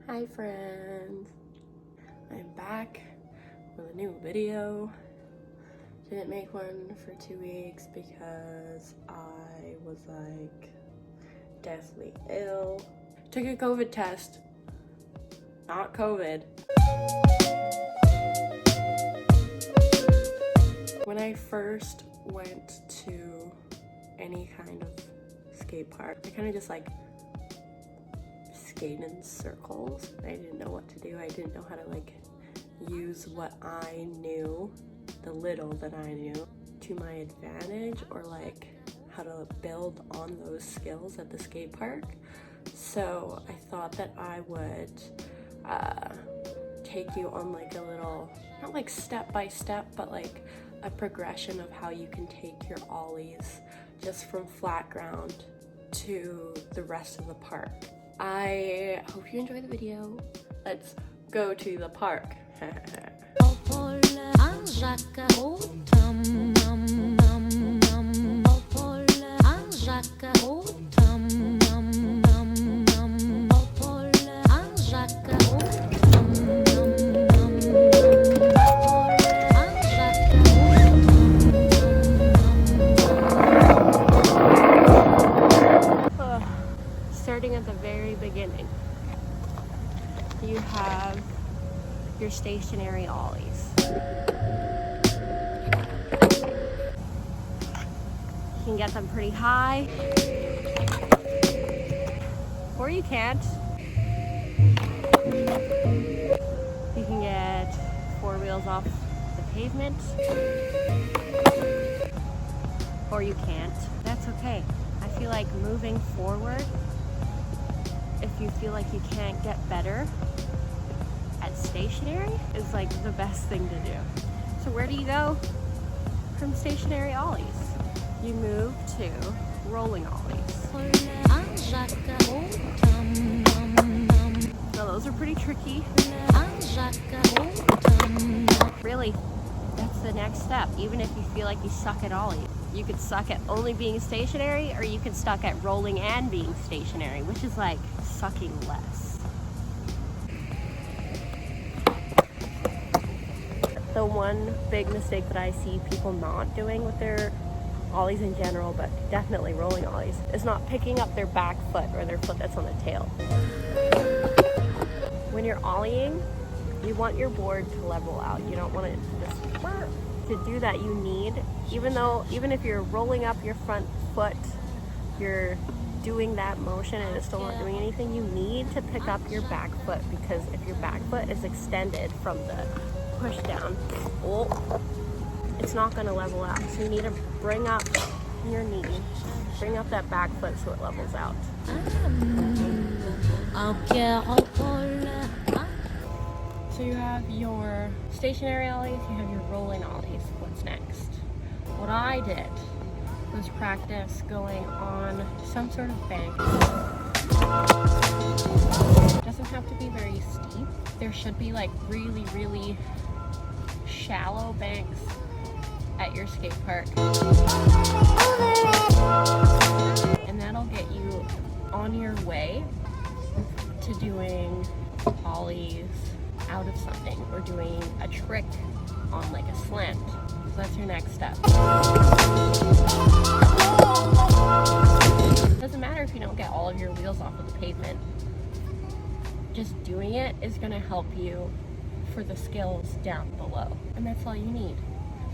Hi friends, I'm back with a new video. Didn't make one for 2 weeks because I was like deathly ill. Took a COVID test, not COVID. When I first went to any kind of skate park, I kind of just like skate in circles. I didn't know what to do. I didn't know how to like use what I knew, the little that I knew, to my advantage, or like how to build on those skills at the skate park. So I thought that I would take you on like a little, not like step by step, but like a progression of how you can take your ollies just from flat ground to the rest of the park. I hope you enjoy the video. Let's go to the park. Starting at the very beginning, you have your stationary ollies. You can get them pretty high, or you can't. You can get 4 wheels off the pavement, or you can't. That's okay. I feel like moving forward, if you feel like you can't get better at stationary, is like the best thing to do. So where do you go from stationary ollies? You move to rolling ollies. Now those are pretty tricky. Really, that's the next step. Even if you feel like you suck at ollies, you could suck at only being stationary, or you could suck at rolling and being stationary, which is like sucking less. The one big mistake that I see people not doing with their ollies in general, but definitely rolling ollies, is not picking up their back foot or their foot that's on the tail. When you're ollieing, you want your board to level out. You don't want it to just... To do that, you need, even if you're rolling up your front foot, you're doing that motion and it's still not doing anything, you need to pick up your back foot, because if your back foot is extended from the push down, it's not going to level out. So you need to bring up your knee, bring up that back foot so it levels out. So you have your stationary ollies, you have your rolling ollies. What's next? What I did was practice going on some sort of bank. It doesn't have to be very steep. There should be like really, really shallow banks at your skate park. And that'll get you on your way to doing ollies out of something, or doing a trick on like a slant. So that's your next step. It doesn't matter if you don't get all of your wheels off of the pavement. Just doing it is going to help you for the skills down below. And that's all you need.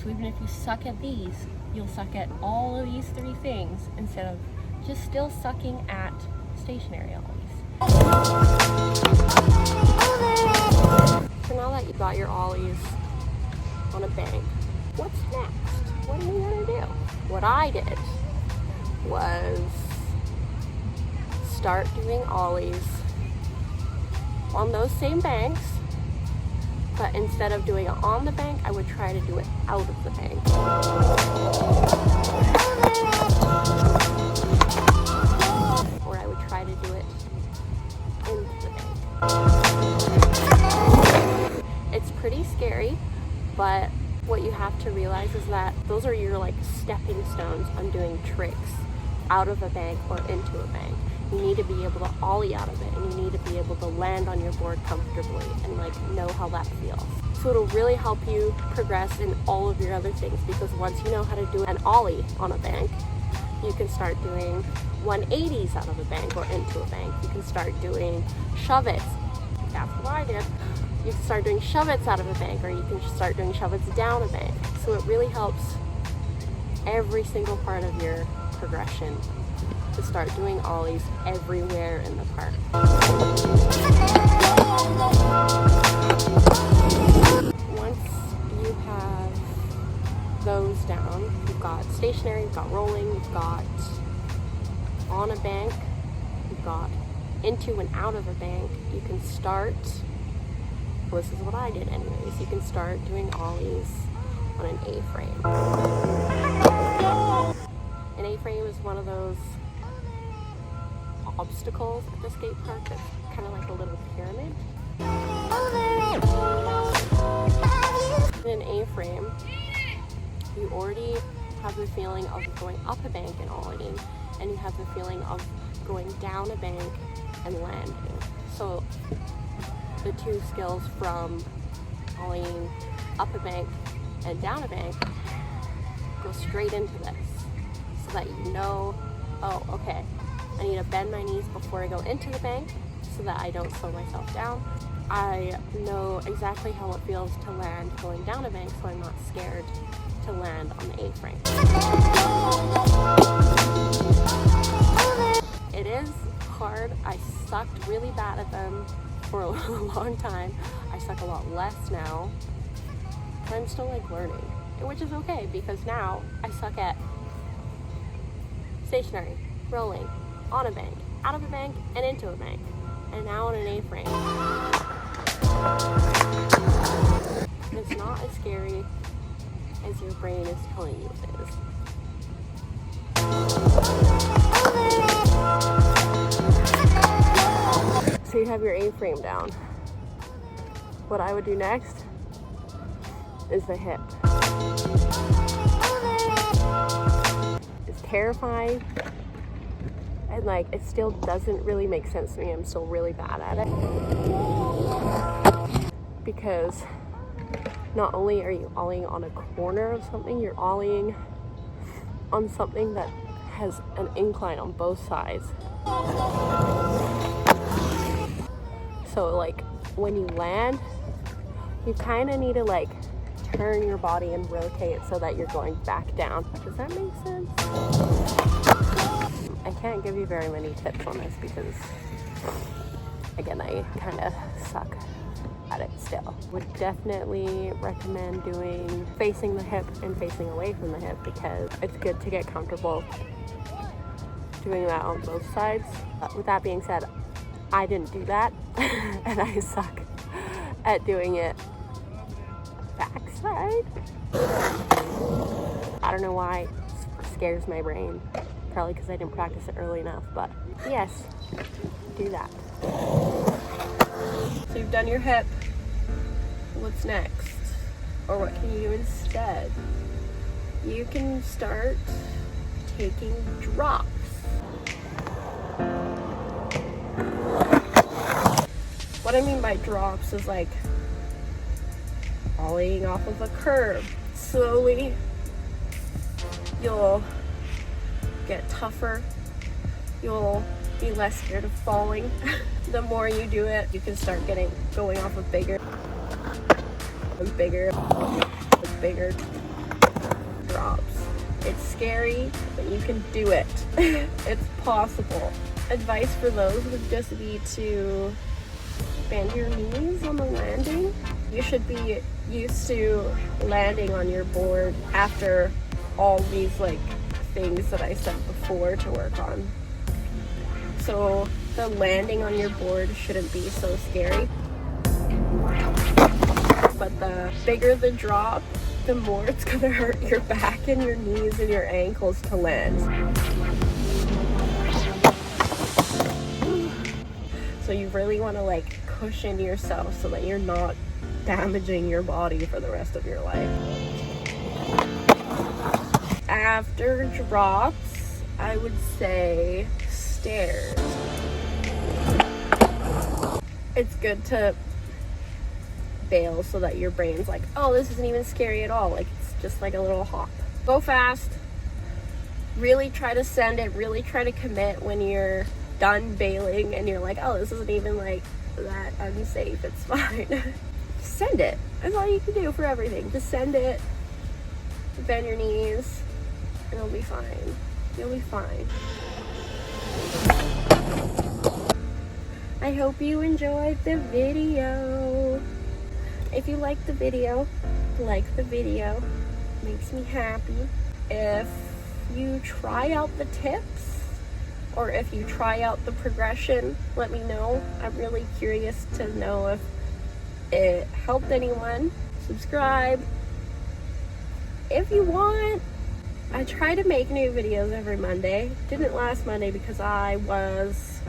So even if you suck at these, you'll suck at all of these 3 things instead of just still sucking at stationary ollies. So now that you got your ollies on a bank, what's next? What are you gonna do? What I did was start doing ollies on those same banks, but instead of doing it on the bank, I would try to do it out of the bank. Or I would try to do it into the bank. It's pretty scary, but what you have to realize is that those are your like stepping stones on doing tricks out of a bank or into a bank. You need to be able to ollie out of it, and you need to be able to land on your board comfortably and like know how that feels. So it'll really help you progress in all of your other things, because once you know how to do an ollie on a bank, you can start doing 180s out of a bank or into a bank. You can start doing shove-its. That's what I did. You can start doing shove-its out of a bank, or you can start doing shove-its down a bank. So it really helps every single part of your progression to start doing ollies everywhere in the park. Once you have those down, you've got stationary, you've got rolling, you've got on a bank, you've got into and out of a bank. You can start, well, this is what I did anyways, you can start doing ollies on an A-frame. An A-frame is one of those obstacles at the skate park that's kind of like a little pyramid. In an A-frame, you already have the feeling of going up a bank and ollieing, and you have the feeling of going down a bank and landing. So the two skills from ollieing up a bank and down a bank go straight into this, so that you know, oh, okay, I need to bend my knees before I go into the bank so that I don't slow myself down. I know exactly how it feels to land going down a bank, so I'm not scared to land on the A-frame. It is hard. I sucked really bad at them for a long time. I suck a lot less now, but I'm still like learning, which is okay, because now I suck at stationary, rolling, on a bank, out of a bank, and into a bank, and now on an A-frame. It's not as scary as your brain is telling you it is. So you have your A-frame down. What I would do next is the hip. It's terrifying, and like it still doesn't really make sense to me. I'm still really bad at it, because not only are you ollieing on a corner of something, you're ollieing on something that has an incline on both sides. So like when you land, you kind of need to like turn your body and rotate so that you're going back down. Does that make sense? I can't give you very many tips on this because, again, I kind of suck at it still. Would definitely recommend doing facing the hip and facing away from the hip, because it's good to get comfortable doing that on both sides. With that being said, I didn't do that and I suck at doing it backside. I don't know why it scares my brain. Probably because I didn't practice it early enough, but yes, do that. So you've done your hip. What's next? Or what can you do instead? You can start taking drops. What I mean by drops is like ollieing off of a curb. Slowly, you'll get tougher. You'll be less scared of falling. The more you do it, you can start going off of bigger drops. It's scary, but you can do it. It's possible. Advice for those would just be to bend your knees on the landing. You should be used to landing on your board after all these like things that I said before to work on. So the landing on your board shouldn't be so scary. But the bigger the drop, the more it's gonna hurt your back and your knees and your ankles to land. So you really wanna like cushion yourself so that you're not damaging your body for the rest of your life. After drops, I would say stairs. It's good to bail so that your brain's like, oh, this isn't even scary at all. Like, it's just like a little hop. Go fast. Really try to send it. Really try to commit when you're done bailing and you're like, oh, this isn't even like that unsafe. It's fine. Send it. That's all you can do for everything. Just send it. Bend your knees and it'll be fine. You'll be fine. I hope you enjoyed the video. If you liked the video, like the video. Makes me happy. If you try out the tips or if you try out the progression, let me know. I'm really curious to know if it helped anyone. Subscribe if you want. I try to make new videos every Monday. Didn't last Monday because I was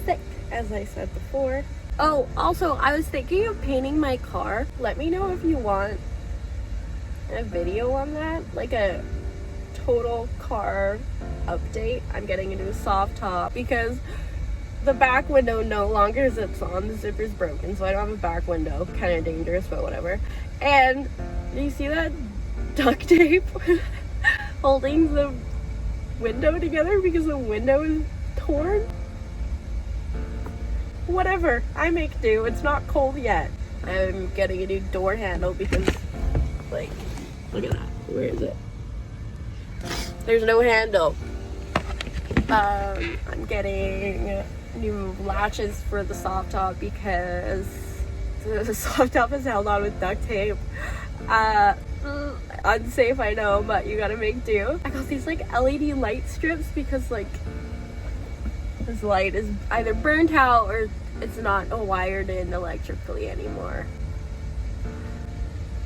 sick, as I said before. Oh, also, I was thinking of painting my car. Let me know if you want a video on that, like a total car update. I'm getting a new soft top because the back window no longer zips on. The zipper's broken, so I don't have a back window. Kind of dangerous, but whatever. And do you see that duct tape holding the window together because the window is torn? Whatever, I make do. It's not cold yet. I'm getting a new door handle because, like, look at that. Where is it? There's no handle. I'm getting new latches for the soft top because the soft top is held on with duct tape. Unsafe, I know, but you gotta make do. I got these like LED light strips because like this light is either burnt out or it's not wired in electrically anymore.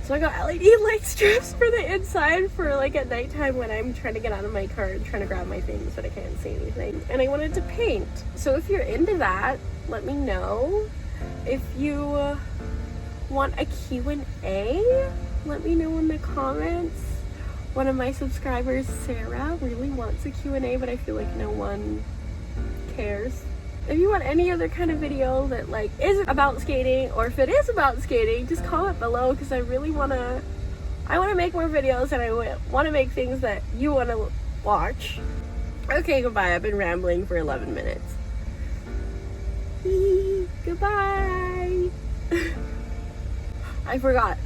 So I got LED light strips for the inside for like at nighttime when I'm trying to get out of my car and trying to grab my things but I can't see anything. And I wanted to paint. So if you're into that, let me know. If you want a Q&A, let me know in the comments. One of my subscribers, Sarah, really wants a Q&A, but I feel like no one cares. If you want any other kind of video that like isn't about skating, or if it is about skating, just comment below because I really want to make more videos and I want to make things that you want to watch. Okay, goodbye. I've been rambling for 11 minutes. Goodbye. I forgot.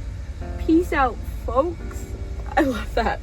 Peace out, folks. I love that.